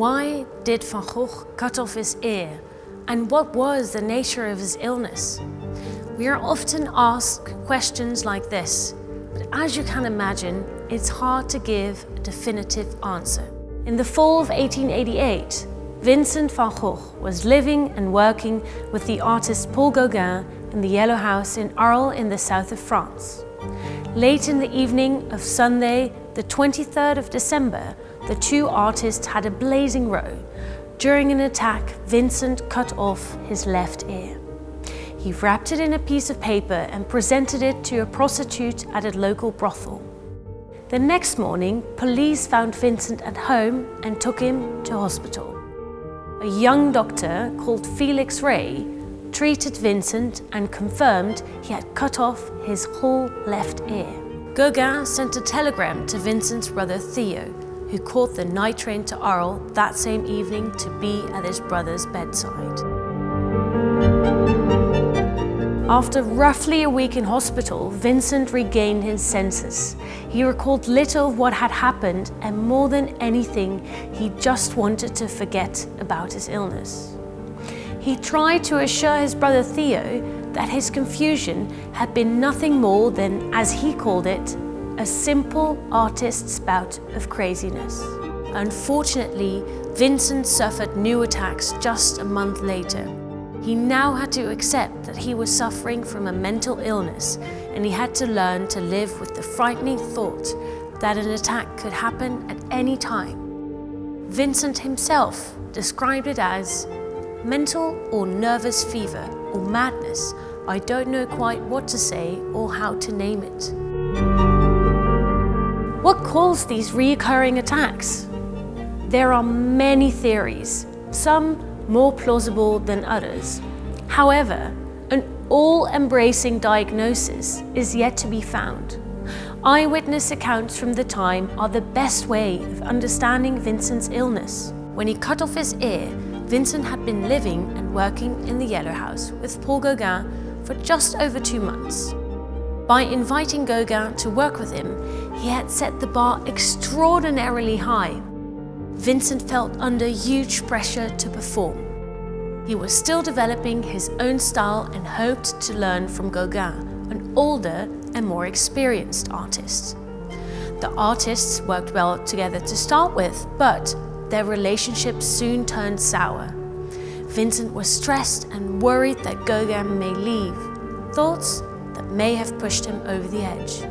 Why did Van Gogh cut off his ear? And what was the nature of his illness? We are often asked questions like this, but as you can imagine, it's hard to give a definitive answer. In the fall of 1888, Vincent van Gogh was living and working with the artist Paul Gauguin in the Yellow House in Arles in the south of France. Late in the evening of Sunday, the 23rd of December, the two artists had a blazing row. During an attack, Vincent cut off his left ear. He wrapped it in a piece of paper and presented it to a prostitute at a local brothel. The next morning, police found Vincent at home and took him to hospital. A young doctor called Felix Ray treated Vincent and confirmed he had cut off his whole left ear. Gauguin sent a telegram to Vincent's brother Theo, who caught the night train to Arles that same evening to be at his brother's bedside. After roughly a week in hospital, Vincent regained his senses. He recalled little of what had happened, and more than anything, he just wanted to forget about his illness. He tried to assure his brother Theo that his confusion had been nothing more than, as he called it, a simple artist's bout of craziness. Unfortunately, Vincent suffered new attacks just a month later. He now had to accept that he was suffering from a mental illness, and he had to learn to live with the frightening thought that an attack could happen at any time. Vincent himself described it as mental or nervous fever or madness. I don't know quite what to say or how to name it. What caused these recurring attacks? There are many theories, some more plausible than others. However, an all-embracing diagnosis is yet to be found. Eyewitness accounts from the time are the best way of understanding Vincent's illness. When he cut off his ear, Vincent had been living and working in the Yellow House with Paul Gauguin for just over 2 months. By inviting Gauguin to work with him, he had set the bar extraordinarily high. Vincent felt under huge pressure to perform. He was still developing his own style and hoped to learn from Gauguin, an older and more experienced artist. The artists worked well together to start with, but their relationship soon turned sour. Vincent was stressed and worried that Gauguin may leave, thoughts that may have pushed him over the edge.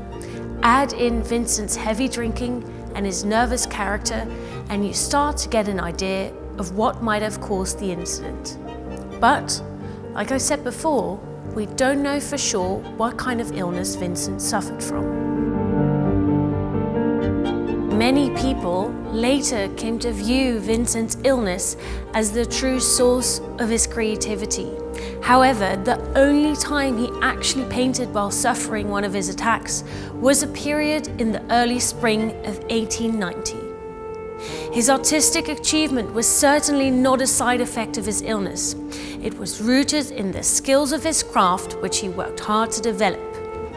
Add in Vincent's heavy drinking and his nervous character, and you start to get an idea of what might have caused the incident. But, like I said before, we don't know for sure what kind of illness Vincent suffered from. Many people later came to view Vincent's illness as the true source of his creativity. However, the only time he actually painted while suffering one of his attacks was a period in the early spring of 1890. His artistic achievement was certainly not a side effect of his illness. It was rooted in the skills of his craft, which he worked hard to develop.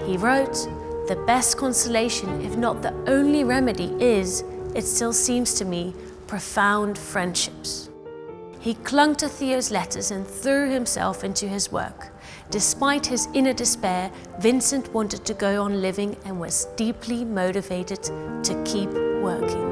He wrote, "The best consolation, if not the only remedy, is, it still seems to me, profound friendships." He clung to Theo's letters and threw himself into his work. Despite his inner despair, Vincent wanted to go on living and was deeply motivated to keep working.